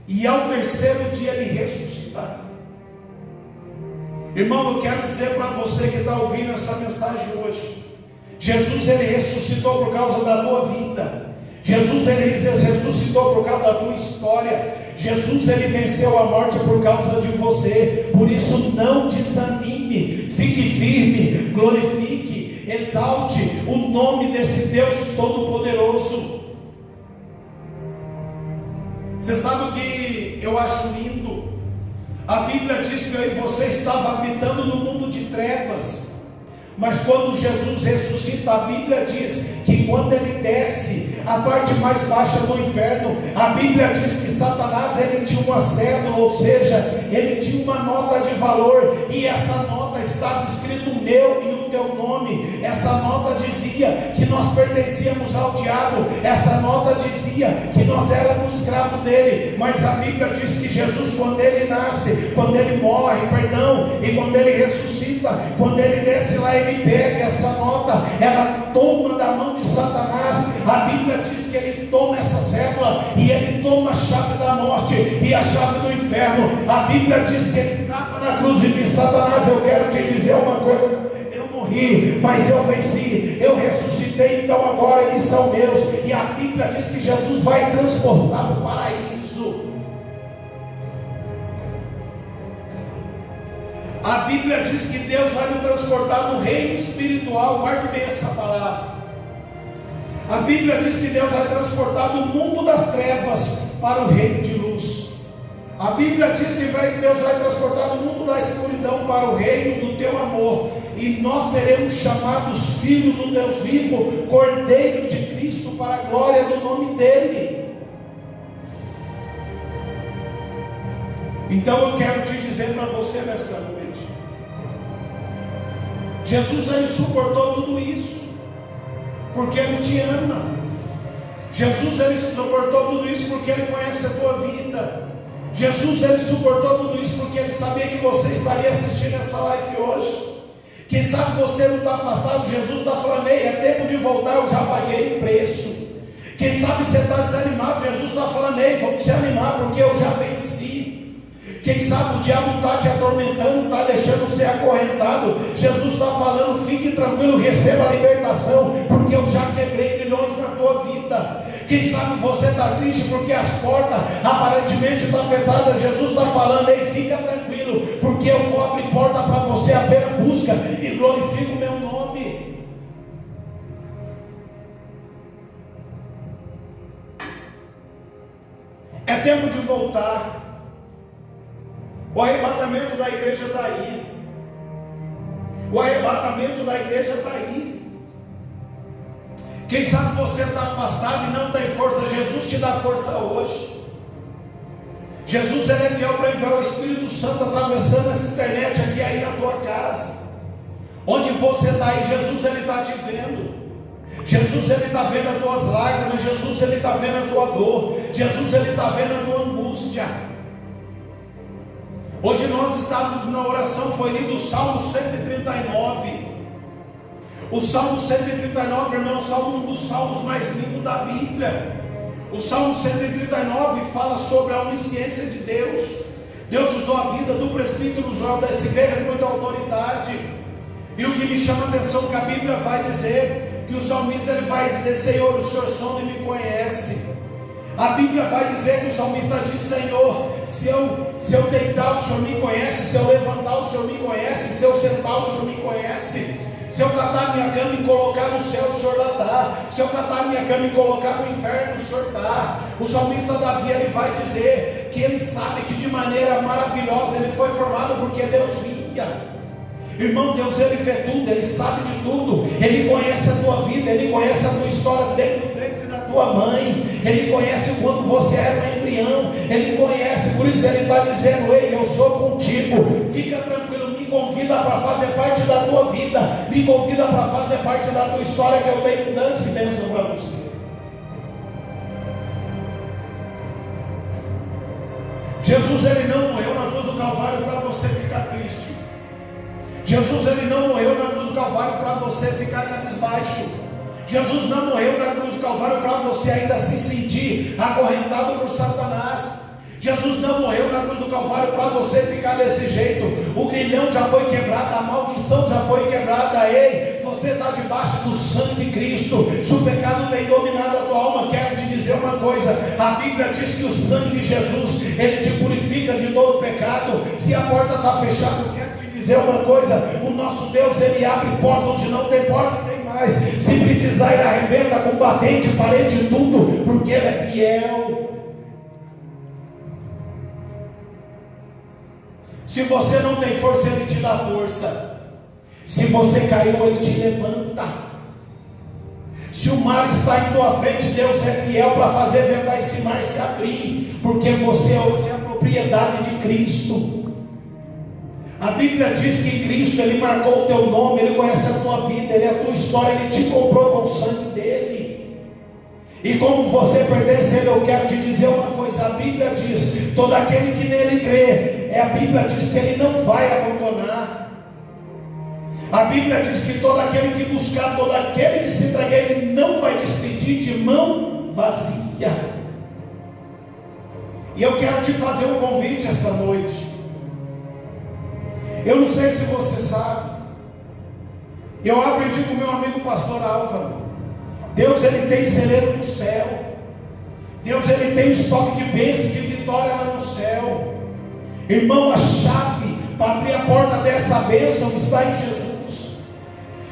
e ao terceiro dia ele ressuscitaria. Irmão, eu quero dizer para você que está ouvindo essa mensagem hoje, Jesus ele ressuscitou por causa da tua vida. Jesus ele ressuscitou por causa da tua história. Jesus ele venceu a morte por causa de você. Por isso não desanime, fique firme, glorifique, exalte o nome desse Deus Todo-Poderoso. Você sabe o que eu acho lindo? A Bíblia diz que eu e você estava habitando no mundo de trevas, mas quando Jesus ressuscita, a Bíblia diz que quando ele desce a parte mais baixa do inferno, a Bíblia diz que Satanás ele tinha uma cédula, ou seja, ele tinha uma nota de valor, e essa nota estava escrito o meu e o teu nome. Essa nota dizia que nós pertencíamos ao diabo, essa nota dizia que nós éramos escravos dele. Mas a Bíblia diz que Jesus, quando ele nasce, quando ele morre, e quando ele ressuscita, quando ele desce lá, ele pega essa nota, ela toma da mão de Satanás. A Bíblia diz que ele toma essa cédula e ele toma a chave da morte e a chave do inferno. A Bíblia diz que ele trava na cruz e diz: Satanás, eu quero te dizer uma coisa, eu morri, mas eu venci, eu ressuscitei, então agora eles são meus. E a Bíblia diz que Jesus vai transportar para o paraíso. A Bíblia diz que Deus vai nos transportar no reino espiritual. Guarde bem essa palavra. A Bíblia diz que Deus vai transportar do mundo das trevas para o reino de luz. A Bíblia diz que Deus vai transportar do mundo da escuridão para o reino do teu amor, e nós seremos chamados filhos do Deus vivo, Cordeiro de Cristo, para a glória do nome dele. Então eu quero te dizer para você nessa noite, Jesus, ele suportou tudo isso porque ele te ama. Jesus, ele suportou tudo isso porque ele conhece a tua vida. Jesus, ele suportou tudo isso porque ele sabia que você estaria assistindo essa live hoje. Quem sabe você não está afastado, Jesus está falando: ei, é tempo de voltar, eu já paguei o preço. Quem sabe você está desanimado, Jesus está falando: ei, vamos se animar porque eu já venci. Quem sabe o diabo está te atormentando, está deixando ser acorrentado, Jesus está falando: fique tranquilo, receba a libertação, porque eu já quebrei grilhões na tua vida. Quem sabe você está triste porque as portas aparentemente estão afetadas, Jesus está falando: ei, fica tranquilo, porque eu vou abrir porta para você, apenas busca e glorifica o meu nome. É tempo de voltar. O arrebatamento da igreja está aí. O arrebatamento da igreja está aí. Quem sabe você está afastado e não tem força, Jesus te dá força hoje. Jesus, ele é fiel para enviar o Espírito Santo atravessando essa internet aqui aí na tua casa. Onde você está aí, Jesus, ele está te vendo. Jesus, ele está vendo as tuas lágrimas. Jesus, ele está vendo a tua dor. Jesus, ele está vendo a tua angústia. Hoje nós estávamos na oração, foi lido o Salmo 139. O Salmo 139, irmão, é um dos salmos mais lindos da Bíblia. O Salmo 139 fala sobre a onisciência de Deus. Deus usou a vida do presbítero Joel dessa igreja com muita autoridade. E o que me chama a atenção é que a Bíblia vai dizer, que o salmista ele vai dizer: Senhor, o Senhor sonda e me conhece. A Bíblia vai dizer que o salmista diz: Senhor, se eu deitar, o Senhor me conhece. Se eu levantar, o Senhor me conhece. Se eu sentar, o Senhor me conhece. Se eu catar minha cama e colocar no céu, o Senhor lá está. Se eu catar minha cama e colocar no inferno, o Senhor está. O salmista Davi, ele vai dizer que ele sabe que de maneira maravilhosa ele foi formado porque Deus via. Irmão, Deus, ele vê tudo, ele sabe de tudo. Ele conhece a tua vida, ele conhece a tua história desde o ventre da tua mãe. Ele conhece quando você era um embrião. Ele conhece, por isso ele está dizendo: ei, eu sou contigo. Fica tranquilo, me convida para fazer parte da tua vida. Me convida para fazer parte da tua história, que eu tenho mudança e bênção para você. Jesus, ele não morreu na cruz do Calvário para você ficar triste. Jesus, ele não morreu na cruz do Calvário para você ficar cabisbaixo. Jesus não morreu na cruz do Calvário para você ainda se sentir acorrentado por Satanás. Jesus não morreu na cruz do Calvário para você ficar desse jeito. O grilhão já foi quebrado, a maldição já foi quebrada. Ei, você está debaixo do sangue de Cristo. Se o pecado tem dominado a tua alma, quero te dizer uma coisa: a Bíblia diz que o sangue de Jesus, ele te purifica de todo pecado. Se a porta está fechada, eu quero te dizer uma coisa: o nosso Deus, ele abre porta onde não tem porta, tem mais. Se precisar, ele arrebenta com batente, parede, tudo, porque ele é fiel. Se você não tem força, ele te dá força. Se você caiu, ele te levanta. Se o mar está em tua frente, Deus é fiel para fazer vendar esse mar se abrir, porque você hoje é a propriedade de Cristo. A Bíblia diz que em Cristo ele marcou o teu nome, ele conhece a tua vida, ele é a tua história, ele te comprou com o sangue dele. E como você pertence a ele, eu quero te dizer uma coisa: a Bíblia diz: todo aquele que nele crê, a Bíblia diz que ele não vai abandonar. A Bíblia diz que todo aquele que buscar, todo aquele que se entregar, ele não vai despedir de mão vazia. E eu quero te fazer um convite esta noite. Eu não sei se você sabe, eu aprendi com o meu amigo pastor Álvaro. Deus, ele tem celeiro no céu. Deus, ele tem estoque de bênção, de vitória lá no céu. Irmão, a chave para abrir a porta dessa bênção está em Jesus.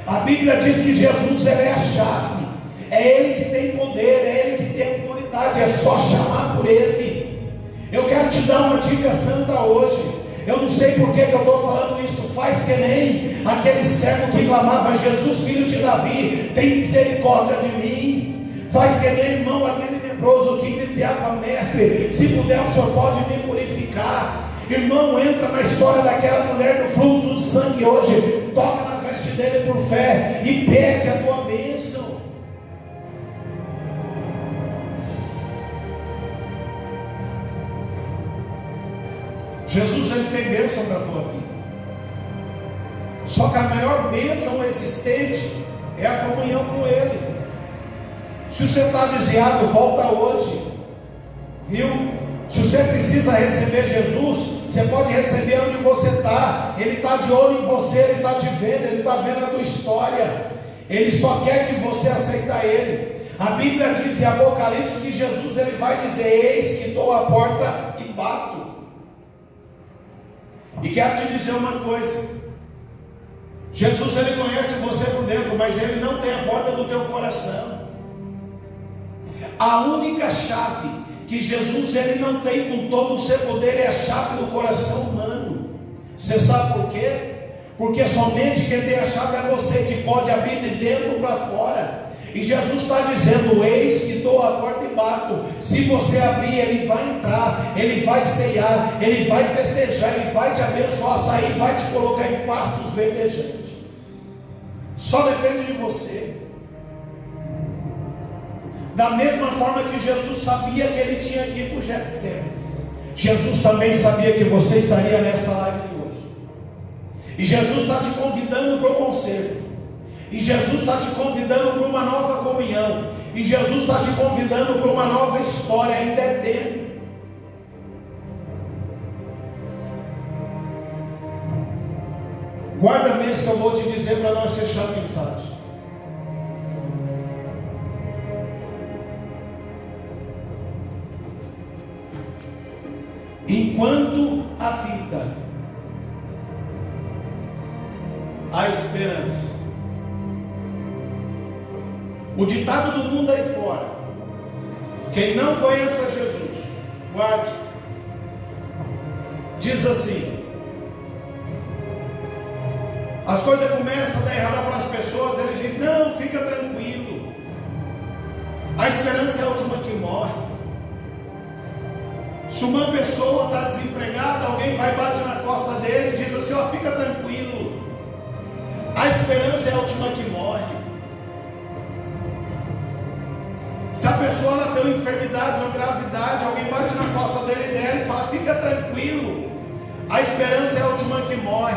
A Bíblia diz que Jesus, ele é a chave. É ele que tem poder, é ele que tem autoridade. É só chamar por ele. Eu quero te dar uma dica santa hoje. Eu não sei por que eu estou falando isso. Faz que nem aquele cego que clamava: Jesus, filho de Davi, tem misericórdia de mim. Faz que nem, irmão, aquele leproso que gritava: mestre, se puder, o Senhor pode me purificar. Irmão, entra na história daquela mulher do fluxo de sangue hoje. Toca nas vestes diante dele por fé e pede a tua bênção. Jesus, ele tem bênção para a tua vida. Só que a maior bênção existente é a comunhão com ele. Se você está desviado, volta hoje, viu? Se você precisa receber Jesus, você pode receber onde você está. Ele está de olho em você, ele está te vendo, ele está vendo a tua história. Ele só quer que você aceite ele. A Bíblia diz em Apocalipse que Jesus, ele vai dizer: eis que estou à porta e bato. E quero te dizer uma coisa: Jesus, ele conhece você por dentro, mas ele não tem a porta do teu coração. A única chave que Jesus, ele não tem com todo o seu poder é a chave do coração humano. Você sabe por quê? Porque somente quem tem a chave é você, que pode abrir de dentro para fora. E Jesus está dizendo: eis que estou à porta e bato. Se você abrir, ele vai entrar, ele vai ceiar, ele vai festejar, ele vai te abençoar, sair, vai te colocar em pastos verdejantes. Só depende de você. Da mesma forma que Jesus sabia que ele tinha que ir para o Getsemane, Jesus também sabia que você estaria nessa live hoje. E Jesus está te convidando para o concerto. E Jesus está te convidando para uma nova comunhão. E Jesus está te convidando para uma nova história. Ainda é tempo. Guarda bem isso que eu vou te dizer para nós fechar a mensagem. Enquanto a vida, há esperança. O ditado do mundo aí fora: quem não conhece a Jesus, guarde, diz assim: as coisas começam a dar errado para as pessoas, ele diz: não, fica tranquilo, a esperança é a última que morre. Se uma pessoa está desempregada, alguém vai bater na costa dele e diz assim: ó, fica tranquilo, a esperança é a última que morre. Se a pessoa ela tem uma enfermidade, uma gravidade, alguém bate na costa dele e dela e fala: fica tranquilo, a esperança é a última que morre.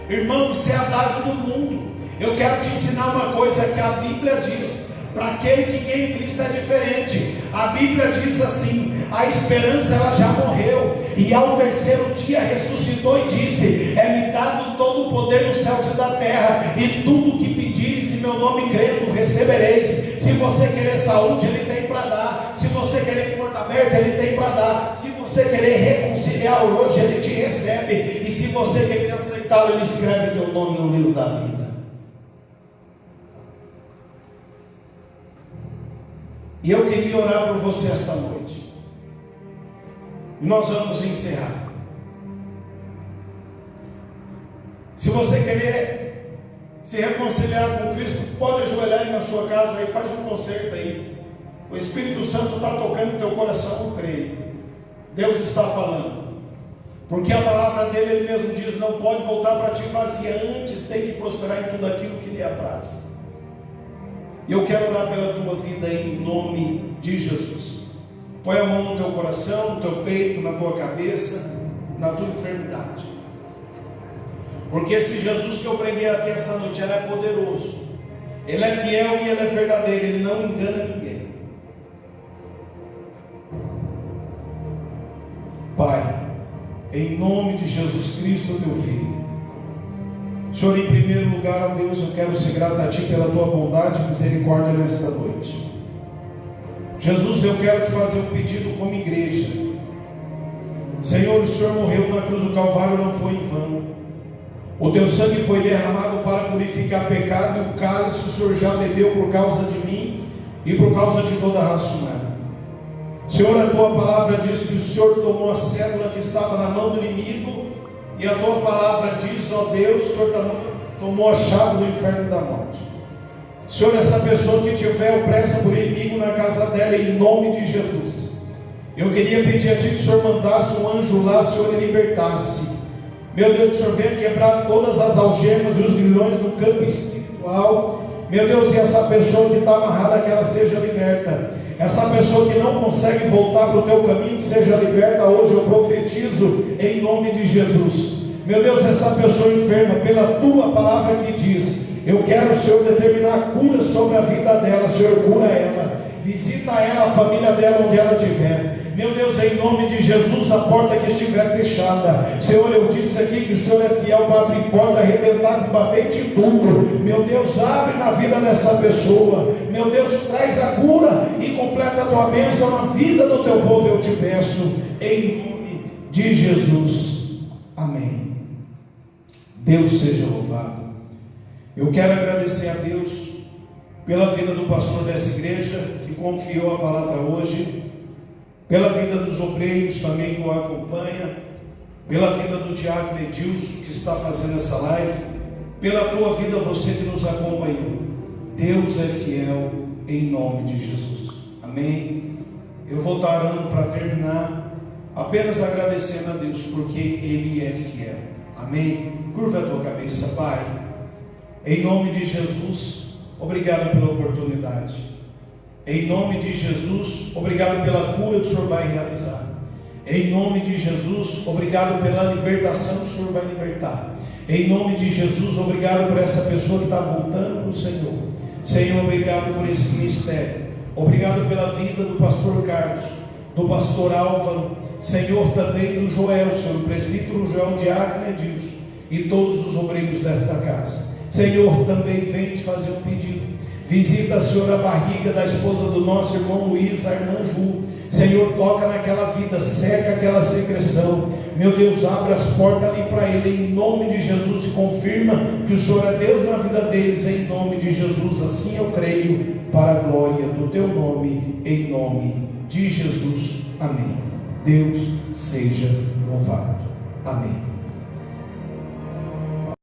Irmão, isso é adágio do mundo. Eu quero te ensinar uma coisa que a Bíblia diz. Para aquele que quer em Cristo é diferente. A Bíblia diz assim: a esperança ela já morreu, e ao terceiro dia ressuscitou e disse: é-me dado todo o poder nos céus e da terra, e tudo que pedires em meu nome crendo recebereis. Se você querer saúde, ele tem para dar. Se você querer porta aberta, ele tem para dar. Se você querer reconciliar hoje, ele te recebe. E se você querer aceitá-lo, ele escreve teu nome no livro da vida. E eu queria orar por você esta noite. E nós vamos encerrar. Se você querer se reconciliar com Cristo, pode ajoelhar aí na sua casa e faz um concerto aí. O Espírito Santo está tocando no teu coração, eu creio. Deus está falando. Porque a palavra dele, ele mesmo diz: não pode voltar para ti vazia, antes tem que prosperar em tudo aquilo que lhe apraz. E eu quero orar pela tua vida em nome de Jesus. Põe a mão no teu coração, no teu peito, na tua cabeça, na tua enfermidade. Porque esse Jesus que eu preguei aqui essa noite, ele é poderoso, ele é fiel e ele é verdadeiro, ele não engana ninguém. Pai, em nome de Jesus Cristo, teu Filho, Senhor, em primeiro lugar, ó Deus, eu quero ser grato a Ti pela Tua bondade e misericórdia nesta noite. Jesus, eu quero Te fazer um pedido como igreja. Senhor, o Senhor morreu na cruz do Calvário, não foi em vão. O Teu sangue foi derramado para purificar pecado, e o cálice o Senhor já bebeu por causa de mim e por causa de toda a raça humana. Senhor, a Tua palavra diz que o Senhor tomou a cédula que estava na mão do inimigo, e a Tua palavra diz, ó Deus, o Senhor tomou a chave do inferno e da morte. Senhor, essa pessoa que tiver opressa por inimigo na casa dela, em nome de Jesus, eu queria pedir a Ti que o Senhor mandasse um anjo lá, Senhor, e libertasse. Meu Deus, que o Senhor venha quebrar todas as algemas e os grilhões do campo espiritual. Meu Deus, e essa pessoa que está amarrada, que ela seja liberta. Essa pessoa que não consegue voltar para o teu caminho, que seja liberta hoje, eu profetizo em nome de Jesus. Meu Deus, essa pessoa enferma, pela tua palavra que diz, eu quero, Senhor, determinar a cura sobre a vida dela. Senhor, cura ela, visita ela, a família dela, onde ela estiver. Meu Deus, em nome de Jesus, a porta que estiver fechada, Senhor, eu disse aqui que o Senhor é fiel para abrir porta, arrebentar com batente e tudo. Meu Deus, abre na vida dessa pessoa. Meu Deus, traz a cura e completa a tua bênção na vida do teu povo, eu te peço, em nome de Jesus. Amém. Deus seja louvado. Eu quero agradecer a Deus pela vida do pastor dessa igreja, que confiou a palavra hoje, pela vida dos obreiros também que o acompanha, pela vida do diácono Edilson, que está fazendo essa live, pela tua vida, você que nos acompanhou. Deus é fiel em nome de Jesus. Amém. Eu vou estar orando para terminar, apenas agradecendo a Deus, porque Ele é fiel. Amém. Curva a tua cabeça, Pai. Em nome de Jesus, obrigado pela oportunidade. Em nome de Jesus, obrigado pela cura que o Senhor vai realizar. Em nome de Jesus, obrigado pela libertação que o Senhor vai libertar. Em nome de Jesus, obrigado por essa pessoa que está voltando para o Senhor. Senhor, obrigado por esse ministério. Obrigado pela vida do pastor Carlos, do pastor Álvaro, Senhor, também do Joel, Senhor, presbítero Joel, diácono Edilson, e todos os obreiros desta casa. Senhor, também vem te fazer um pedido. Visita, Senhor, a barriga da esposa do nosso irmão Luiz, a irmã Ju. Senhor, toca naquela vida, seca aquela secreção. Meu Deus, abre as portas ali para ele, em nome de Jesus, e confirma que o Senhor é Deus na vida deles, em nome de Jesus. Assim eu creio, para a glória do teu nome, em nome de Jesus. Amém. Deus seja louvado. Amém.